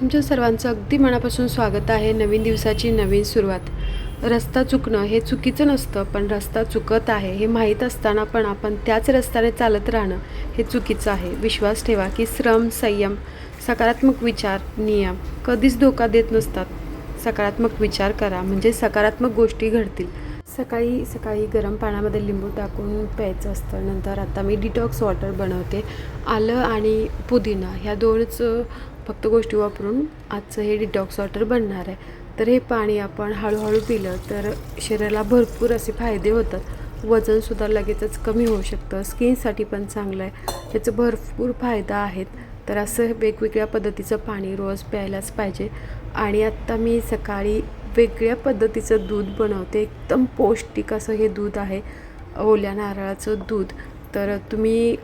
तुमच्या सर्वांचं अगदी मनापासून स्वागत आहे नवीन दिवसाची नवीन सुरुवात. रस्ता चुकणं हे चुकीचं नसतं, पण रस्ता चुकत आहे हे माहीत असताना पण आपण त्याच रस्त्याने चालत राहणं हे चुकीचं आहे. विश्वास ठेवा की श्रम, संयम, सकारात्मक विचार, नियम कधीच धोका देत नसतात. सकारात्मक विचार करा म्हणजे सकारात्मक गोष्टी घडतील. सकाळी सकाळी गरम पाण्यामध्ये लिंबू टाकून प्यायचं असतं. नंतर आता मी डिटॉक्स वॉटर बनवते. आलं आणि पुदिना ह्या दोनच फक्त गोष्टी वापरून आजचं हे डिटॉक्स वॉटर बनणार आहे. तर हे पाणी आपण हळूहळू पिलं तर शरीराला भरपूर असे फायदे होतात. वजनसुद्धा लगेचच कमी होऊ शकतं. स्किनसाठी पण चांगलं आहे. त्याचे भरपूर फायदा आहेत. तर असं वेगवेगळ्या पद्धतीचं पाणी रोज प्यायलाच पाहिजे. आणि आत्ता मी सकाळी वेगळ्या पद्धतीचं दूध बनवते. एकदम पौष्टिक असं हे दूध आहे, ओल्या नारळाचं दूध. तर तुम्ही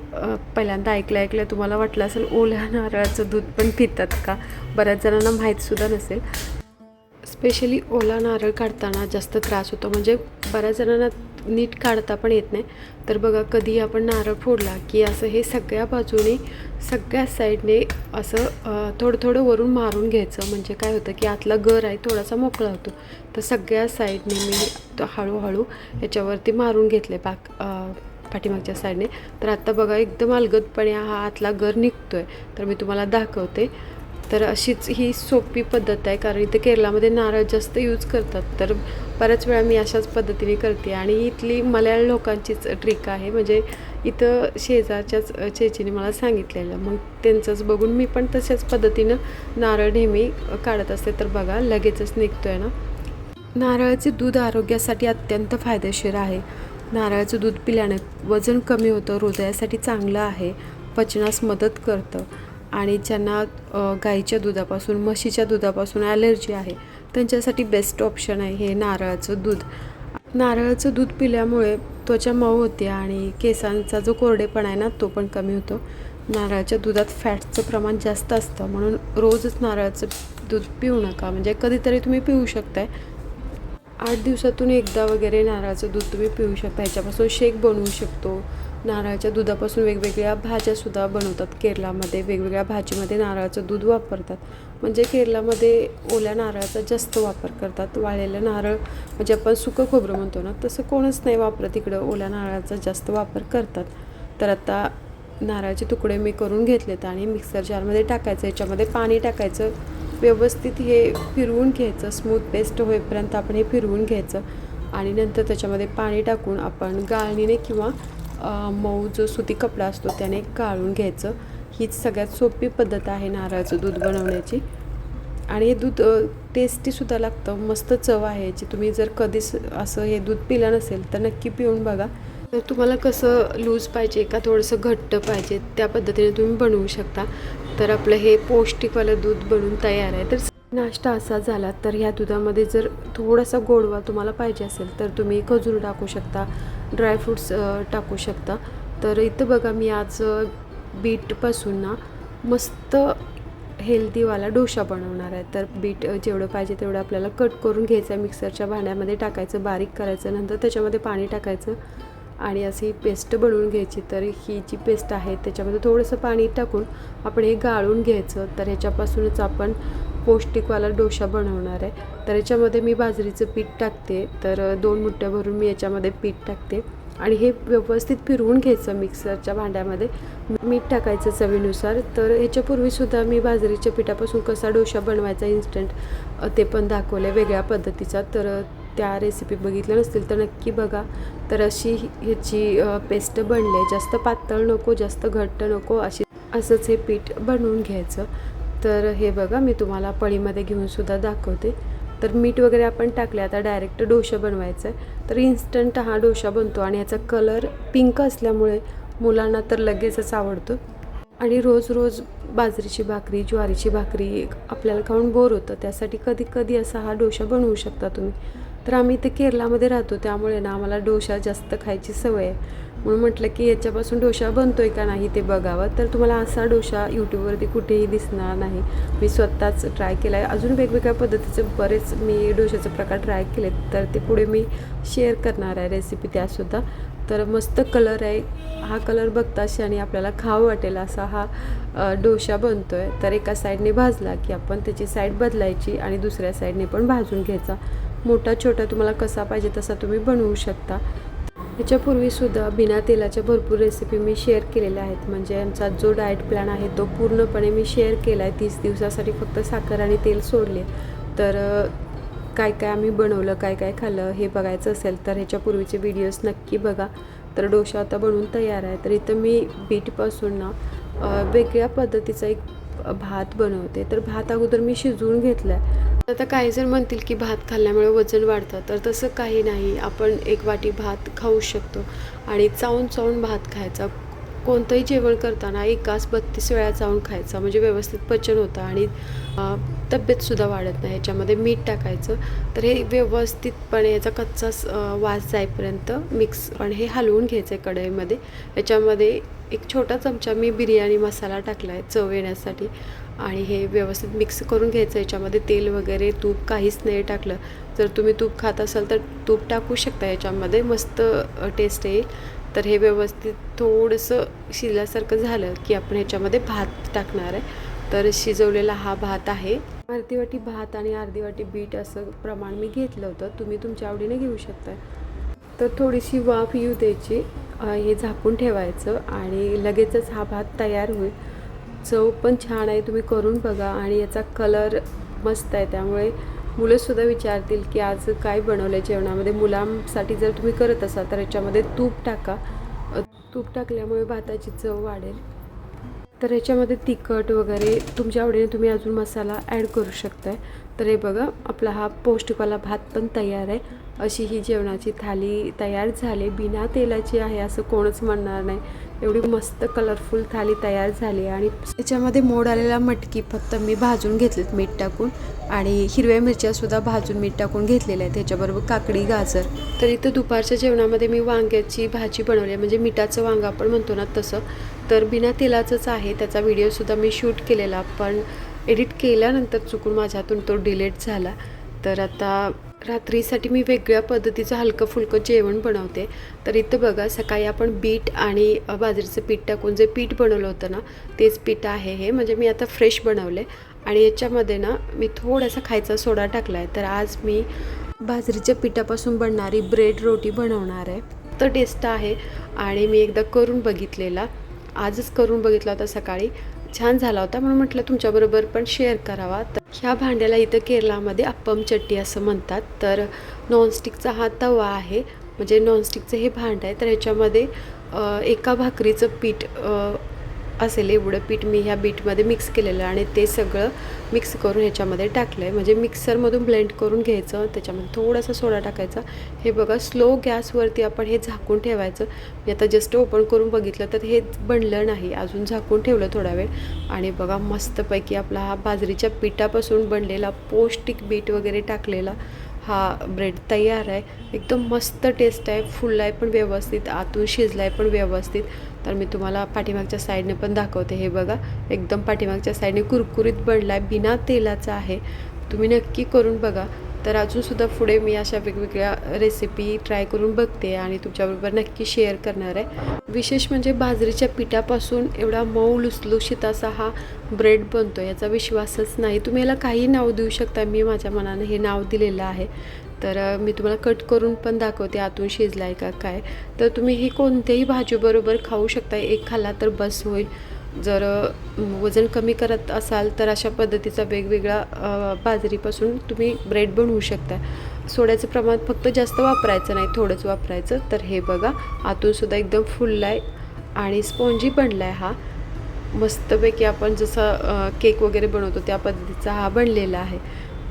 पहिल्यांदा ऐकलं तुम्हाला वाटलं असेल ओल्या नारळाचं दूध पण पितात का? बऱ्याच जणांना माहीतसुद्धा नसेल. स्पेशली ओला नारळ काढताना जास्त त्रास होतो, म्हणजे बऱ्याच जणांना नीट काढता पण येत नाही. तर बघा, कधी आपण नारळ फोडला की असं हे सगळ्या बाजूने सगळ्या साईडने असं थोडं थोडं वरून मारून घ्यायचं. म्हणजे काय होतं की आतला गर आहे थोडासा मोकळा होतो. तर सगळ्या साईडने मी हळूहळू याच्यावरती मारून घेतले पाठीमागच्या साईडने. तर आत्ता बघा, एकदम अलगदपणे हा आतला गर निघतो आहे. तर मी तुम्हाला दाखवते. तर अशीच ही सोपी पद्धत आहे, कारण इथे केरळामध्ये नारळ जास्त यूज करतात. तर बऱ्याच वेळा मी अशाच पद्धतीने करते आणि इथली मल्याळ लोकांचीच ट्रिक आहे. म्हणजे इथं शेजारच्याच चेचीने मला सांगितलेलं, मग त्यांचंच बघून मी पण तशाच पद्धतीनं नारळ नेहमी काढत असते. तर बघा, लगेचच निघतो आहे ना. नारळाचे दूध आरोग्यासाठी अत्यंत फायदेशीर आहे. नारळाचं दूध पिल्याने वजन कमी होतं, हृदयासाठी चांगलं आहे, पचनास मदत करतं. आणि ज्यांना गाईच्या दुधापासून, म्हशीच्या दुधापासून ॲलर्जी आहे त्यांच्यासाठी बेस्ट ऑप्शन आहे हे नारळाचं दूध. नारळाचं दूध पिल्यामुळे त्वचा मऊ होते आणि केसांचा जो कोरडेपणा आहे ना तो पण कमी होतो. नारळाच्या दुधात फॅटचं प्रमाण जास्त असतं, म्हणून रोजच नारळाचं दूध पिऊ नका. म्हणजे कधीतरी तुम्ही पिऊ शकताय, 8 दिवसातून एकदा वगैरे नारळाचं दूध तुम्ही पिऊ शकता. ह्याच्यापासून शेक बनवू शकतो. नारळाच्या दुधापासून वेगवेगळ्या भाज्यासुद्धा बनवतात. केरळामध्ये वेगवेगळ्या भाजीमध्ये नारळाचं दूध वापरतात. म्हणजे केरळामध्ये ओल्या नारळाचा जास्त वापर करतात. वाळलेलं नारळ म्हणजे आपण सुकं खोबरं म्हणतो ना, तसं कोणच नाही वापरत इकडं. ओल्या नारळाचा जास्त वापर करतात. तर आता नारळाचे तुकडे मी करून घेतलेत आणि मिक्सर जारमध्ये टाकायचं. याच्यामध्ये पाणी टाकायचं, व्यवस्थित हे फिरवून घ्यायचं. स्मूथ पेस्ट होईपर्यंत आपण हे फिरवून घ्यायचं आणि नंतर त्याच्यामध्ये पाणी टाकून आपण गाळणीने किंवा मऊ जो सुती कपडा असतो त्याने गाळून घ्यायचं. हीच सगळ्यात सोपी पद्धत आहे नारळाचं दूध बनवण्याची. आणि हे दूध टेस्टीसुद्धा लागतं, मस्त चव आहे याची. तुम्ही जर कधीच असं हे दूध पिलं नसेल तर नक्की पिऊन बघा. तर तुम्हाला कसं लूज पाहिजे का थोडंसं घट्ट पाहिजे त्या पद्धतीने तुम्ही बनवू शकता. तर आपलं हे पौष्टिकवालं दूध बनवून तयार आहे. तर नाश्ता असा झाला. तर ह्या दुधामध्ये जर थोडासा गोडवा तुम्हाला पाहिजे असेल तर तुम्ही खजूर टाकू शकता, ड्रायफ्रूट्स टाकू शकता. तर इथं बघा, मी आज बीटपासून ना मस्त हेल्दीवाला डोसा बनवणार आहे. तर बीट जेवढं पाहिजे तेवढं आपल्याला कट करून घ्यायचं आहे, मिक्सरच्या भांड्यामध्ये टाकायचं, बारीक करायचं, नंतर त्याच्यामध्ये पाणी टाकायचं आणि अशी पेस्ट बनवून घ्यायची. तर ही जी पेस्ट आहे त्याच्यामध्ये थोडंसं पाणी टाकून आपण हे गाळून घ्यायचं. तर ह्याच्यापासूनच आपण पौष्टिकवाला डोसा बनवणार आहे. तर याच्यामध्ये मी बाजरीचं पीठ टाकते. तर 2 मुठ्ठ्या भरून मी याच्यामध्ये पीठ टाकते आणि हे व्यवस्थित फिरवून घ्यायचं मिक्सरच्या भांड्यामध्ये. मीठ टाकायचं चवीनुसार. तर ह्याच्यापूर्वीसुद्धा मी बाजरीच्या पिठापासून कसा डोसा बनवायचा इन्स्टंट ते पण दाखवलं आहे वेगळ्या पद्धतीचा. तर त्या रेसिपी बघितल्या नसतील तर नक्की बघा. तर अशी ह्याची पेस्ट बनली आहे. जास्त पातळ नको, जास्त घट्ट नको, असंच हे पीठ बनवून घ्यायचं. तर हे बघा, मी तुम्हाला पळीमध्ये घेऊनसुद्धा दाखवते. तर मीठ वगैरे आपण टाकले. आता डायरेक्ट डोसा बनवायचा आहे. तर इन्स्टंट हा डोसा बनतो आणि ह्याचा कलर पिंक असल्यामुळे मुलांना तर लगेचच आवडतो. आणि रोज रोज बाजरीची भाकरी, ज्वारीची भाकरी आपल्याला खाऊन बोर होतं. त्यासाठी कधी कधी असा हा डोसा बनवू शकता तुम्ही. तर आम्ही इथे केरळामध्ये राहतो त्यामुळे ना आम्हाला डोसा जास्त खायची सवय आहे. म्हणून म्हटलं की याच्यापासून डोसा बनतोय का नाही ते बघावं. तर तुम्हाला असा डोसा यूट्यूबवरती कुठेही दिसणार नाही. मी स्वतःच ट्राय केला आहे. अजून वेगवेगळ्या पद्धतीचे बरेच मी डोशाचे प्रकार ट्राय केलेत. तर ते पुढे मी शेअर करणार आहे रेसिपी त्यासुद्धा. तर मस्त कलर आहे हा. कलर बघताच आणि आपल्याला खावं वाटेल असा हा डोसा बनतो आहे. तर एका साईडने भाजला की आपण त्याची साईड बदलायची आणि दुसऱ्या साईडने पण भाजून घ्यायचा. मोठा छोटा तुम्हाला कसा पाहिजे तसा तुम्ही बनवू शकता. याच्यापूर्वीसुद्धा बिना तेलाच्या भरपूर रेसिपी मी शेअर केलेल्या आहेत. म्हणजे आमचा जो डाएट प्लॅन आहे तो पूर्णपणे मी शेअर केला आहे. 30 दिवसासाठी फक्त साखर आणि तेल सोडले. तर काय काय आम्ही बनवलं, काय काय खाल्लं हे बघायचं असेल तर ह्याच्यापूर्वीचे व्हिडिओज नक्की बघा. तर डोसा आता बनवून तयार आहे. तर इथं मी बीटपासून ना वेगळ्या पद्धतीचा एक भात बनवते. तर भात अगोदर मी शिजवून घेतला आहे. आता काही जण म्हणतील की भात खाल्ल्यामुळे वजन वाढतं, तर तसं काही नाही. आपण एक वाटी भात खाऊ शकतो आणि चावून चावून भात खायचा. कोणतंही जेवण करताना एक घास 32 वेळा चावून खायचा, म्हणजे व्यवस्थित पचन होतं आणि तब्येतसुद्धा वाढत नाही. ह्याच्यामध्ये मीठ टाकायचं. तर हे व्यवस्थितपणे याचा कच्चा वास जाईपर्यंत मिक्स पण हे हलवून घ्यायचं आहे कढईमध्ये. याच्यामध्ये एक छोटा चमचा मी बिर्याणी मसाला टाकला आहे चव येण्यासाठी आणि हे व्यवस्थित मिक्स करून घ्यायचं. याच्यामध्ये तेल वगैरे तूप काहीच नाही टाकलं. जर तुम्ही तूप खात असाल तर तूप टाकू शकता, याच्यामध्ये मस्त टेस्ट येईल. तर हे व्यवस्थित थोडंसं शिजल्यासारखं झालं की आपण ह्याच्यामध्ये भात टाकणार आहे. तर शिजवलेला हा भात आहे. अर्धी वाटी भात आणि अर्धी वाटी बीट असं प्रमाण मी घेतलं होतं. तुम्ही तुमच्या आवडीने घेऊ शकता. तर थोडीशी वाफ येऊ द्यायची. हे झाकून ठेवायचं आणि लगेचच हा भात तयार होईल. चव पण छान आहे, तुम्ही करून बघा. आणि याचा कलर मस्त आहे, त्यामुळे मुलंसुद्धा विचारतील की आज काय बनवलं आहे जेवणामध्ये. मुलांसाठी जर तुम्ही करत असाल तर याच्यामध्ये तूप टाका. तूप टाकल्यामुळे भाताची चव वाढेल. तर ह्याच्यामध्ये तिखट वगैरे तुमच्या आवडीने तुम्ही अजून मसाला ॲड करू शकताय. तर हे बघा आपला हा पौष्टिकवाला भात पण तयार आहे. अशी ही जेवणाची थाली तयार झाली. बिना तेलाची आहे असं कोणच म्हणणार नाही. एवढी मस्त कलरफुल थाली तयार झाली. आणि याच्यामध्ये मोड आलेला मटकी फक्त मी भाजून घेतलेत मीठ टाकून आणि हिरव्या मिरच्यासुद्धा भाजून मीठ टाकून घेतलेल्या आहेत. त्याच्याबरोबर काकडी, गाजर. तर इथं दुपारच्या जेवणामध्ये मी वांग्याची भाजी बनवली आहे, म्हणजे मिठाचं वांगं आपण म्हणतो ना तसं. तर बिना तेलाचंच आहे. त्याचा व्हिडिओसुद्धा मी शूट केलेला, पण एडिट केल्यानंतर चुकून माझ्या हातून तो डिलीट झाला. तर आता रात्रीसाठी मी वेगळ्या पद्धतीचं हलकं फुलकं जेवण बनवते. तर इथं बघा सकाळी आपण बीट आणि बाजरीचं पीठ टाकून जे पीठ बनवलं होतं ना तेच पीठ आहे हे. म्हणजे मी आता फ्रेश बनवले आणि याच्यामध्ये ना मी थोडासा खायचा सोडा टाकला आहे. तर आज मी बाजरीच्या पिठापासून बनणारी ब्रेड रोटी बनवणार आहे. तर टेस्ट आहे आणि मी एकदा करून बघितलेला, आजच करून बघितला होता सकाळी. छान झाला होता म्हणून म्हटलं तुमच्याबरोबर पण शेअर करावा. तर ह्या भांड्याला इथं केरलामध्ये अप्पम चट्टी असं म्हणतात. तर नॉनस्टिकचा हा तवा आहे, म्हणजे नॉनस्टिकचं हे भांडं आहे. तर ह्याच्यामध्ये एका भाकरीचं पीठ असेल एवढं पीठ मी ह्या बीटमध्ये मिक्स केलेलं आणि ते सगळं मिक्स करून ह्याच्यामध्ये टाकलं आहे. म्हणजे मिक्सरमधून ब्लेंड करून घ्यायचं. त्याच्यामध्ये थोडासा सोडा टाकायचा. हे बघा स्लो गॅसवरती आपण हे झाकून ठेवायचं. मी आता जस्ट ओपन करून बघितलं तर हे बनलं नाही, अजून झाकून ठेवलं थोडा वेळ. आणि बघा मस्तपैकी आपला हा बाजरीच्या पिठापासून बनलेला पौष्टिक बीट वगैरे टाकलेला हा ब्रेड तयार आहे. एकदम मस्त टेस्ट आहे. फुलला आहे पण व्यवस्थित, आतून शिजला आहे पण व्यवस्थित. तर मी तुम्हाला पाठीमागच्या साईडने पण दाखवते. हे बघा एकदम पाठीमागच्या साईडने कुरकुरीत बनला आहे, बिना तेलाचा आहे. तुम्ही नक्की करून बघा. तर अजूनसुद्धा पुढे मी अशा वेगवेगळ्या रेसिपी ट्राय करून बघते आणि तुमच्याबरोबर नक्की शेअर करणार आहे. विशेष म्हणजे बाजरीच्या पिठापासून एवढा मऊ लुसलुशीत असा हा ब्रेड बनतो याचा विश्वासच नाही. तुम्ही याला काही नाव देऊ शकता, मी माझ्या मनाने हे नाव दिलेलं आहे. तर मी तुम्हाला कट करून पण दाखवते आतून शिजला आहे का काय. तर तुम्ही ही कोणत्याही भाजीबरोबर खाऊ शकता. एक खाल्ला तर बस होईल. जर वजन कमी करत असाल तर अशा पद्धतीचा वेगवेगळा बाजरीपासून तुम्ही ब्रेड बनवू शकता. सोड्याचं प्रमाण फक्त जास्त वापरायचं नाही, थोडंच वापरायचं. तर हे बघा आतूनसुद्धा एकदम फुलला आहे आणि स्पॉन्जी बनला आहे हा. मस्तपैकी आपण जसं केक वगैरे बनवतो त्या पद्धतीचा हा बनलेला आहे.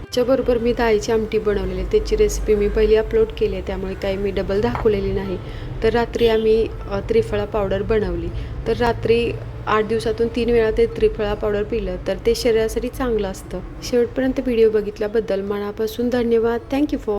त्याच्याबरोबर मी डाळीची आमटी बनवलेली, त्याची रेसिपी मी पहिली अपलोड केली आहे, त्यामुळे काही मी डबल दाखवलेली नाही. तर रात्री आम्ही त्रिफळा पावडर बनवली. तर रात्री 8 दिवसातून 3 वेळा ते त्रिफळा पावडर पिलं तर ते शरीरासाठी चांगलं असतं. शेवटपर्यंत व्हिडिओ बघितल्याबद्दल मनापासून धन्यवाद. Thank you for